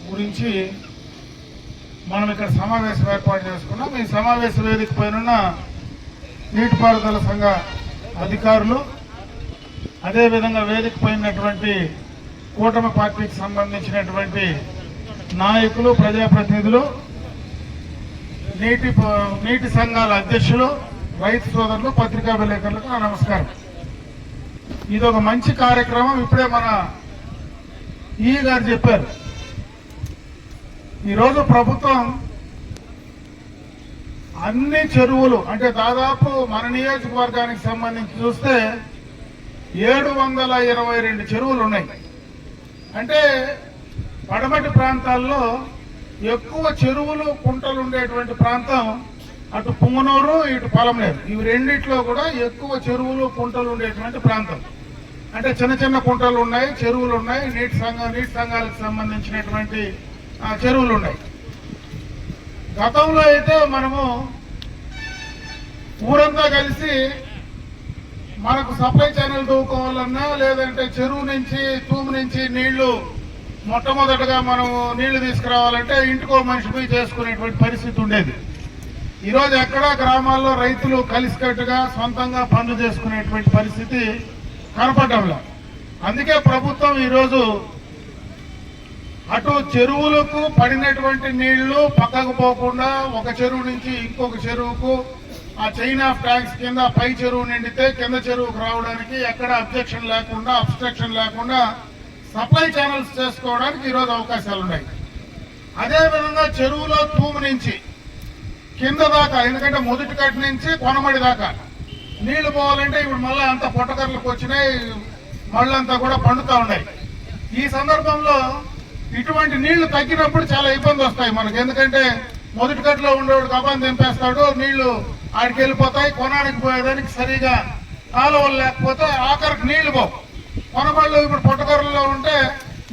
గురించి మనం ఇక్కడ సమావేశం ఏర్పాటు చేసుకున్నాం. ఈ సమావేశ వేదిక పైన నీటిపారుదల సంఘ అధికారులు, అదేవిధంగా వేదిక పైనటువంటి కూటమి పార్టీకి సంబంధించినటువంటి నాయకులు, ప్రజాప్రతినిధులు, నీటి సంఘాల అధ్యక్షులు, రైతు సోదరులు, పత్రికా విలేకరులకు నా నమస్కారం. ఇది ఒక మంచి కార్యక్రమం. ఇప్పుడే మన ఈ గారు చెప్పారు, ఈరోజు ప్రభుత్వం అన్ని చెరువులు అంటే దాదాపు మన నియోజకవర్గానికి సంబంధించి చూస్తే 722 చెరువులు ఉన్నాయి. అంటే పడమటి ప్రాంతాల్లో ఎక్కువ చెరువులు, కుంటలు ఉండేటువంటి ప్రాంతం అటు పుంగనూరు, ఇటు పొలంనేరు. ఇవి రెండిట్లో కూడా ఎక్కువ చెరువులు, కుంటలు ఉండేటువంటి ప్రాంతం. అంటే చిన్న చిన్న కుంటలు ఉన్నాయి, చెరువులు ఉన్నాయి, నీటి సంఘాలకు సంబంధించినటువంటి చెరువులు ఉన్నాయి. గతంలో అయితే మనము ఊరంతా కలిసి మనకు సప్లై ఛానల్ దూకోవాలన్నా, లేదంటే చెరువు నుంచి, తూము నుంచి నీళ్లు మొట్టమొదటగా మనం నీళ్లు తీసుకురావాలంటే ఇంటికో మనిషి పోయి చేసుకునేటువంటి పరిస్థితి ఉండేది. ఈరోజు ఎక్కడా గ్రామాల్లో రైతులు కలిసికట్టుగా సొంతంగా పనులు చేసుకునేటువంటి పరిస్థితి కనపడడంలో. అందుకే ప్రభుత్వం ఈరోజు అటు చెరువులకు పడినటువంటి నీళ్లు పక్కకు పోకుండా ఒక చెరువు నుంచి ఇంకొక చెరువుకు ఆ చైన్ ఆఫ్ ట్యాంక్స్ కింద పై చెరువు నిండితే కింద చెరువుకు రావడానికి ఎక్కడ అబ్జెక్షన్ లేకుండా, అబ్స్ట్రక్షన్ లేకుండా సప్లై ఛానల్స్ చేసుకోవడానికి ఈరోజు అవకాశాలు ఉన్నాయి. అదేవిధంగా చెరువులో తూము నుంచి కింద దాకా, ఎందుకంటే మొదటి కట్టు నుంచి కొనమడి దాకా నీళ్లు పోవాలంటే ఇప్పుడు మళ్ళీ అంత పొట్టకర్లకు వచ్చినాయి, మళ్ళంతా కూడా పండుతా ఉన్నాయి. ఈ సందర్భంలో ఇటువంటి నీళ్లు తగ్గినప్పుడు చాలా ఇబ్బంది వస్తాయి మనకు. ఎందుకంటే మొదటి కట్టులో ఉండేవాడు కబాన్ దింపేస్తాడు, నీళ్లు ఆడికి వెళ్ళిపోతాయి. కొనానికి పోయేదానికి సరిగా కాలువలు లేకపోతే ఆఖరికి నీళ్లు పోవు. కొనబళ్ళు ఇప్పుడు పొట్టకర్రలో ఉంటే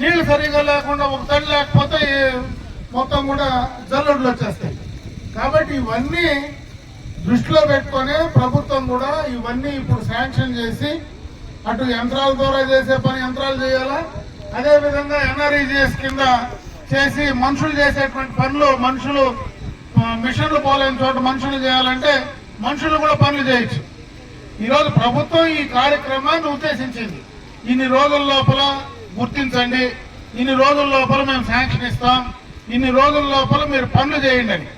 నీళ్లు సరిగా లేకుండా ఒక తడి లేకపోతే మొత్తం కూడా జల్లుడులు వచ్చేస్తాయి. కాబట్టి ఇవన్నీ దృష్టిలో పెట్టుకొని ప్రభుత్వం కూడా ఇవన్నీ ఇప్పుడు శాంక్షన్ చేసి అటు యంత్రాల ద్వారా చేసే పని యంత్రాలు చేయాలా, అదేవిధంగా ఎన్ఆర్ఈజిఎస్ కింద చేసి మనుషులు చేసేటువంటి పనులు, మనుషులు మిషన్లు పోలేని చోట మనుషులు చేయాలంటే మనుషులు కూడా పనులు చేయొచ్చు. ఈరోజు ప్రభుత్వం ఈ కార్యక్రమాన్ని ఉద్దేశించింది. ఇన్ని రోజుల లోపల గుర్తించండి, ఇన్ని రోజుల లోపల మేము శాంక్షన్ ఇస్తాం, ఇన్ని రోజుల లోపల మీరు పనులు చేయండి అని.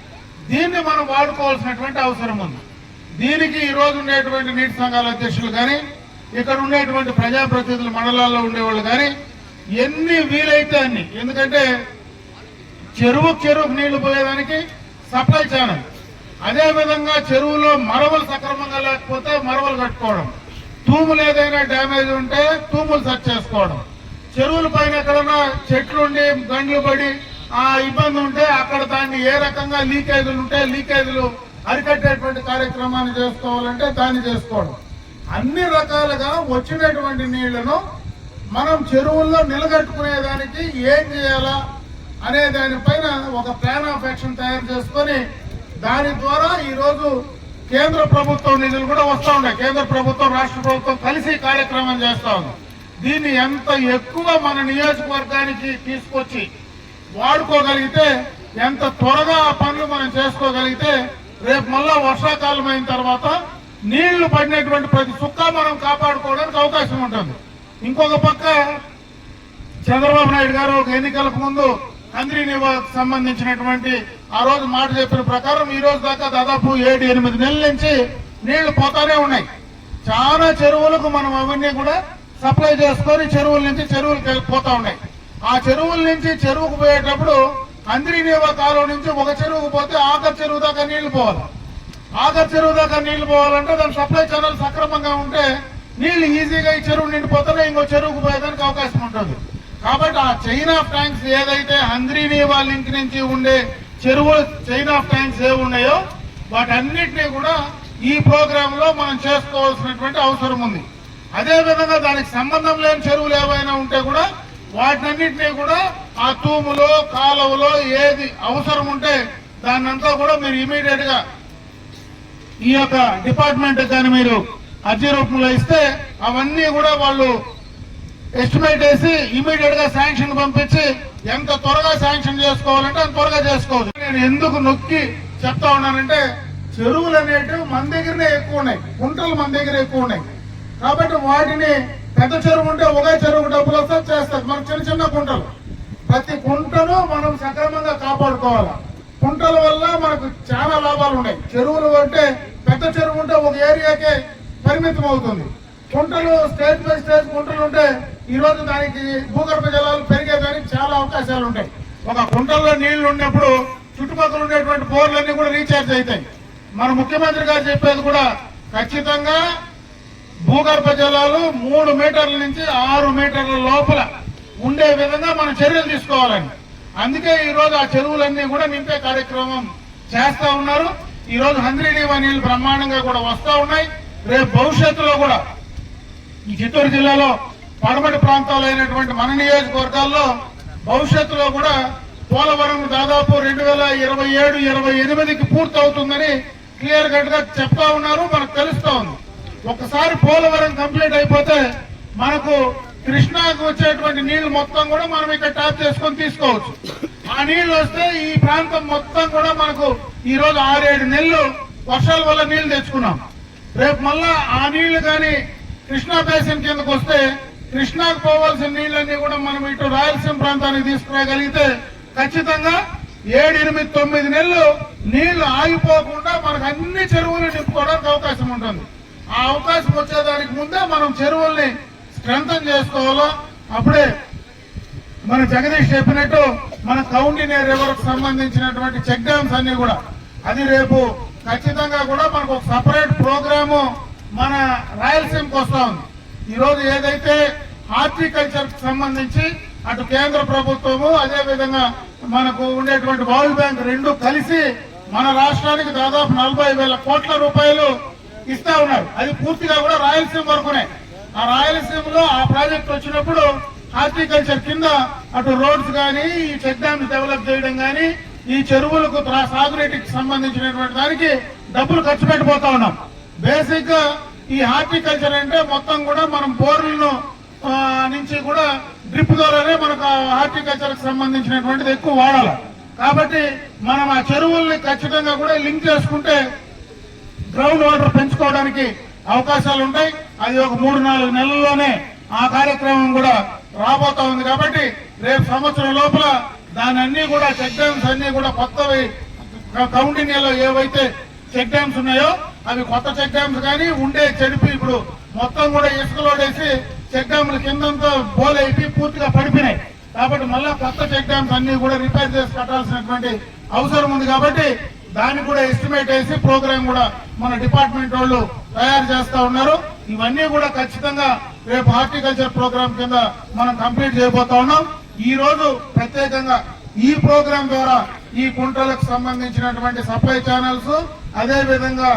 దీన్ని మనం వాడుకోవాల్సినటువంటి అవసరం ఉంది. దీనికి ఈ రోజు ఉండేటువంటి నీటి సంఘాల అధ్యక్షులు కానీ, ఇక్కడ ఉండేటువంటి ప్రజాప్రతినిధులు, మండలాల్లో ఉండేవాళ్ళు కానీ ఎన్ని వీలైతే అన్ని, ఎందుకంటే చెరువుకు నీళ్లు పోయేదానికి సప్లై ఛానల్, అదేవిధంగా చెరువులో మరవలు సక్రమంగా లేకపోతే మరవలు కట్టుకోవడం, తూములు ఏదైనా డ్యామేజ్ ఉంటే తూములు సెట్ చేసుకోవడం, చెరువుల పైన ఎక్కడన్నా చెట్లుండి గండ్లు పడి ఆ ఇబ్బంది ఉంటే అక్కడ దాన్ని ఏ రకంగా లీకేజీలు ఉంటే లీకేజీలు అరికట్టేటువంటి కార్యక్రమాన్ని చేసుకోవాలంటే దాన్ని చేసుకోవడం. అన్ని రకాలుగా వచ్చినటువంటి నీళ్లను మనం చెరువుల్లో నిలగట్టుకునేదానికి ఏం చేయాలా అనే దానిపైన ఒక ప్లాన్ ఆఫ్ యాక్షన్ తయారు చేసుకొని దాని ద్వారా ఈరోజు కేంద్ర ప్రభుత్వం నిధులు కూడా వస్తూ ఉన్నాయి. కేంద్ర ప్రభుత్వం, రాష్ట్ర ప్రభుత్వం కలిసి కార్యక్రమం చేస్తా ఉంది. దీన్ని ఎంత ఎక్కువ మన నియోజకవర్గానికి తీసుకొచ్చి వాడుకోగలిగితే, ఎంత త్వరగా ఆ పనులు మనం చేసుకోగలిగితే రేపు మళ్ళా వర్షాకాలం అయిన తర్వాత నీళ్లు పడినటువంటి ప్రతి చుక్క మనం కాపాడుకోవడానికి అవకాశం ఉంటుంది. ఇంకొక పక్క చంద్రబాబు నాయుడు గారు ఒక ఎన్నికలకు ముందు హంద్రీనివాకు సంబంధించినటువంటి ఆ రోజు మాట చెప్పిన ప్రకారం ఈ రోజు దాకా దాదాపు 7-8 నెలల నుంచి నీళ్లు పోతానే ఉన్నాయి. చాలా చెరువులకు మనం అవన్నీ కూడా సప్లై చేసుకొని చెరువుల నుంచి చెరువులకు పోతా ఉన్నాయి. ఆ చెరువుల నుంచి చెరువుకు పోయేటప్పుడు హంద్రీనివా కాలువ నుంచి ఒక చెరువుకు పోతే ఆఖరి చెరువు దాకా నీళ్లు పోవాలి. ఆఖరి చెరువు దాకా నీళ్లు పోవాలంటే దాని సప్లై ఛానల్ సక్రమంగా ఉంటే నీళ్లు ఈజీగా ఈ చెరువు నిండిపోతేనే ఇంకో చెరువుకు పోయేదానికి అవకాశం ఉంటుంది. కాబట్టి ఆ చైన్ ఆఫ్ ట్యాంక్స్ ఏదైతే హంద్రీనివా లింక్ నుంచి ఉండే చెరువులు చైన్ ఆఫ్ ట్యాంక్స్ ఏ ఉన్నాయో వాటన్నిటినీ కూడా ఈ ప్రోగ్రామ్ లో మనం చేసుకోవాల్సినటువంటి అవసరం ఉంది. అదేవిధంగా దానికి సంబంధం లేని చెరువులు ఏవైనా ఉంటే కూడా వాటినన్నింటినీ కూడా ఆ తూములో, కాలువలో ఏది అవసరం ఉంటే దాన్నంతా కూడా మీరు ఇమీడియట్ గా ఈ యొక్క డిపార్ట్మెంట్ కానీ మీరు అర్జీ రూపంలో ఇస్తే అవన్నీ కూడా వాళ్ళు ఎస్టిమేట్ వేసి ఇమీడియట్ గా శాంక్షన్ పంపించి ఎంత త్వరగా శాంక్షన్ చేసుకోవాలంటే అంత త్వరగా చేసుకోవచ్చు. నేను ఎందుకు నొక్కి చెప్తా ఉన్నానంటే చెరువులు అనేటివి మన దగ్గరనే ఎక్కువ ఉన్నాయి, కుంటలు మన దగ్గర ఎక్కువ ఉన్నాయి. కాబట్టి వాటిని పెద్ద చెరువు ఉంటే ఒకే చెరువుకు డబ్బులు వస్తే చేస్తారు. మన చిన్న చిన్న కుంటలు, ప్రతి కుంటను మనం సక్రమంగా కాపాడుకోవాలి. కుంటల వల్ల మనకు చాలా లాభాలు ఉన్నాయి. చెరువులు అంటే పెద్ద చెరువు ఉంటే ఒక ఏరియాకే పరిమితం అవుతుంది. కుంటలు స్టేజ్ బై స్టేజ్ కుంటలు ఉంటే ఈ రోజు దానికి భూగర్భ జలాలు పెరిగేదానికి చాలా అవకాశాలు ఉంటాయి. ఒక కుంటల్లో నీళ్లు ఉన్నప్పుడు చుట్టుపక్కల ఉండేటువంటి బోర్లన్నీ కూడా రీఛార్జ్ అవుతాయి. మన ముఖ్యమంత్రి గారు చెప్పేది కూడా ఖచ్చితంగా భూగర్భ జలాలు 3 మీటర్ల నుంచి 6 మీటర్ల లోపల ఉండే విధంగా మనం చర్యలు తీసుకోవాలని. అందుకే ఈ రోజు ఆ చెరువులన్నీ కూడా నింపే కార్యక్రమం చేస్తా ఉన్నారు. ఈ రోజు హంద్రీనీవా నీళ్లు బ్రహ్మాండంగా కూడా వస్తా ఉన్నాయి. రేపు భవిష్యత్తులో కూడా ఈ చిత్తూరు జిల్లాలో పడమటి ప్రాంతాలు అయినటువంటి మన నియోజకవర్గాల్లో భవిష్యత్తులో కూడా పోలవరం దాదాపు 2027-28కి పూర్తి అవుతుందని క్లియర్ కట్ గా చెప్తా ఉన్నారు. మనకు తెలుస్తా ఉంది. ఒకసారి పోలవరం కంప్లీట్ అయిపోతే మనకు కృష్ణాకు వచ్చేటువంటి నీళ్లు మొత్తం కూడా మనం ఇక్కడ ట్యాప్ చేసుకొని తీసుకోవచ్చు. ఆ నీళ్లు వస్తే ఈ ప్రాంతం మొత్తం కూడా మనకు ఈ రోజు 6-7 నెలలు వర్షాల వల్ల నీళ్లు తెచ్చుకున్నాం. రేపు మళ్ళా ఆ నీళ్లు కానీ కృష్ణా బేసిన్ కిందకు వస్తే కృష్ణాకు పోవాల్సిన నీళ్ళన్నీ కూడా మనం ఇటు రాయలసీమ ప్రాంతానికి తీసుకురాగలిగితే ఖచ్చితంగా 7-8-9 నెలలు నీళ్లు ఆగిపోకుండా మనకు అన్ని చెరువులు నింపుకోవడానికి అవకాశం ఉంటుంది. ఆ అవకాశం వచ్చేదానికి ముందే మనం చెరువుల్ని స్ట్రెంథన్ చేసుకోవాలో. అప్పుడే మన జగదీష్ చెప్పినట్టు మన కౌండిన్య రివర్ కు సంబంధించినటువంటి చెక్ డ్యామ్స్ అన్ని కూడా అది రేపు ఖచ్చితంగా కూడా మనకు ఒక సపరేట్ ప్రోగ్రాము మన రాయలసీమకు వస్తా ఉంది. ఈ రోజు ఏదైతే హార్టికల్చర్ కు సంబంధించి అటు కేంద్ర ప్రభుత్వము అదే విధంగా మనకు ఉండేటువంటి వరల్డ్ బ్యాంక్ రెండు కలిసి మన రాష్ట్రానికి దాదాపు 40,000 కోట్ల రూపాయలు ఇస్తా ఉన్నారు. అది పూర్తిగా కూడా రాయలసీమ వరకునే. ఆ రాయలసీమలో ఆ ప్రాజెక్ట్ వచ్చినప్పుడు హార్టికల్చర్ కింద అటు రోడ్స్ కానీ ఈ చెక్ డ్యామ్స్ డెవలప్ చేయడం కానీ ఈ చెరువులకు సాగునీటికి సంబంధించినటువంటి దానికి డబ్బులు ఖర్చు పెట్టిపోతా ఉన్నాం. బేసిక్ గా ఈ హార్టికల్చర్ అంటే మొత్తం కూడా మనం బోర్లను నుంచి కూడా డ్రిప్ ద్వారానే మనకు హార్టికల్చర్ కి సంబంధించినటువంటిది ఎక్కువ వాడాలి. కాబట్టి మనం ఆ చెరువుల్ని ఖచ్చితంగా కూడా లింక్ చేసుకుంటే గ్రౌండ్ వాటర్ పెంచుకోవడానికి అవకాశాలు ఉంటాయి. అది ఒక 3-4 నెలల్లోనే ఆ కార్యక్రమం కూడా రాబోతా ఉంది. కాబట్టి రేపు సంవత్సరం లోపల దాని అన్ని కూడా చెక్ డ్యామ్స్ అన్ని కూడా కొత్తవి కౌండిన్యాలో ఏవైతే చెక్ డ్యామ్స్ ఉన్నాయో అవి కొత్త చెక్ డ్యామ్స్ కానీ ఉండే చెడిపి ఇప్పుడు మొత్తం కూడా ఇసుకలోడేసి చెక్ డ్యామ్ల కిందంతా బోలైపి పూర్తిగా పడిపోయినాయి. కాబట్టి మళ్ళా కొత్త చెక్ డ్యామ్స్ అన్ని కూడా రిపేర్ చేసి కట్టాల్సినటువంటి అవసరం ఉంది. కాబట్టి దాన్ని కూడా ఎస్టిమేట్ వేసి ప్రోగ్రామ్ కూడా మన డిపార్ట్మెంట్ వాళ్ళు తయారు చేస్తా ఉన్నారు. ఇవన్నీ కూడా ఖచ్చితంగా రేపు హార్టికల్చర్ ప్రోగ్రామ్ కింద మనం కంప్లీట్ చేయబోతా ఉన్నాం. ఈ రోజు ప్రత్యేకంగా ఈ ప్రోగ్రామ్ ద్వారా ఈ కుంటలకు సంబంధించినటువంటి సప్లై ఛానల్స్, అదే విధంగా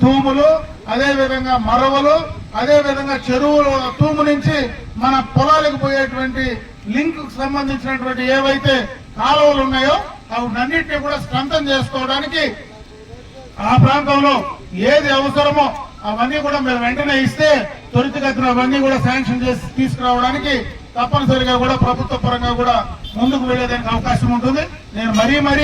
తూములు, అదే విధంగా మరవలు, అదే విధంగా చెరువులు తూము నుంచి మన పొలాలకు పోయేటువంటి లింక్ సంబంధించినటువంటి ఏవైతే కాలువలు ఉన్నాయో అవన్నింటినీ కూడా స్ట్రెంథన్ చేసుకోవడానికి ఆ ప్రాంతంలో ఏది అవసరమో అవన్నీ కూడా మేము వెంటనే ఇస్తే త్వరితగతిన అవన్నీ కూడా శాంక్షన్ చేసి తీసుకురావడానికి తప్పనిసరిగా కూడా ప్రభుత్వ పరంగా కూడా ముందుకు వెళ్లేదానికి అవకాశం ఉంటుంది. నేను మరీ మన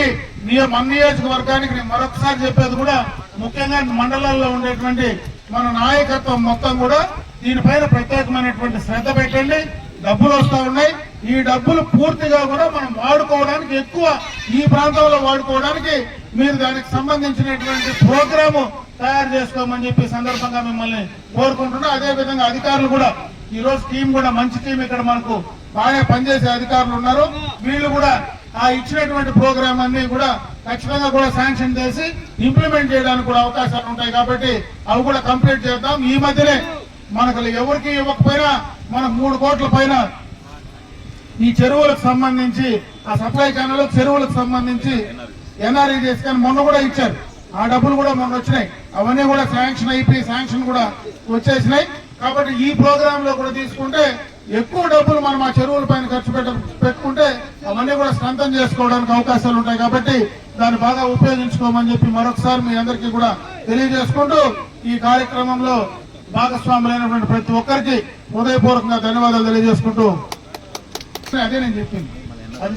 నియోజకవర్గానికి నేను మరొకసారి చెప్పేది కూడా ముఖ్యంగా మండలాల్లో ఉండేటువంటి మన నాయకత్వం మొత్తం కూడా దీనిపైన ప్రత్యేకమైనటువంటి శ్రద్ధ పెట్టండి. డబ్బులు వస్తా ఉన్నాయి. ఈ డబ్బులు పూర్తిగా కూడా మనం వాడుకోవడానికి ఎక్కువ ఈ ప్రాంతంలో వాడుకోవడానికి మీరు దానికి సంబంధించినటువంటి ప్రోగ్రాము తయారు చేసుకోమని చెప్పి సందర్భంగా మిమ్మల్ని కోరుకుంటున్నా. అదే విధంగా అధికారులు కూడా ఈ రోజు టీం కూడా మంచి టీం ఇక్కడ మనకు బాగా పనిచేసే అధికారులు ఉన్నారు. వీళ్ళు కూడా ఆ ఇచ్చినటువంటి ప్రోగ్రామ్ అన్ని కూడా ఖచ్చితంగా కూడా శాంక్షన్ చేసి ఇంప్లిమెంట్ చేయడానికి కూడా అవకాశాలు ఉంటాయి. కాబట్టి అవి కూడా కంప్లీట్ చేద్దాం. ఈ మధ్యనే మనకు ఎవరికి ఇవ్వకపోయినా మనకు 3 కోట్ల పైన ఈ చెరువులకు సంబంధించి ఆ సప్లై ఛానల్ చెరువులకు సంబంధించి ఎన్ఆర్ఈ చేసుకొని మొన్న కూడా ఇచ్చారు. ఆ డబ్బులు కూడా మొన్న వచ్చినాయి. అవన్నీ కూడా శాంక్షన్ అయిపోయి శాంక్షన్ కూడా వచ్చేసినాయి. కాబట్టి ఈ ప్రోగ్రామ్ లో కూడా తీసుకుంటే ఎక్కువ డబ్బులు మనం ఆ చెరువుల పైన ఖర్చు పెట్టుకుంటే అవన్నీ కూడా స్ట్రెంథన్ చేసుకోవడానికి అవకాశాలు ఉంటాయి. కాబట్టి దాన్ని బాగా ఉపయోగించుకోమని చెప్పి మరొకసారి మీ అందరికీ కూడా తెలియజేసుకుంటూ ఈ కార్యక్రమంలో భాగస్వాములైనటువంటి ప్రతి ఒక్కరికి హృదయపూర్వకంగా ధన్యవాదాలు తెలియజేసుకుంటూ అదే నేను చెప్పింది. అది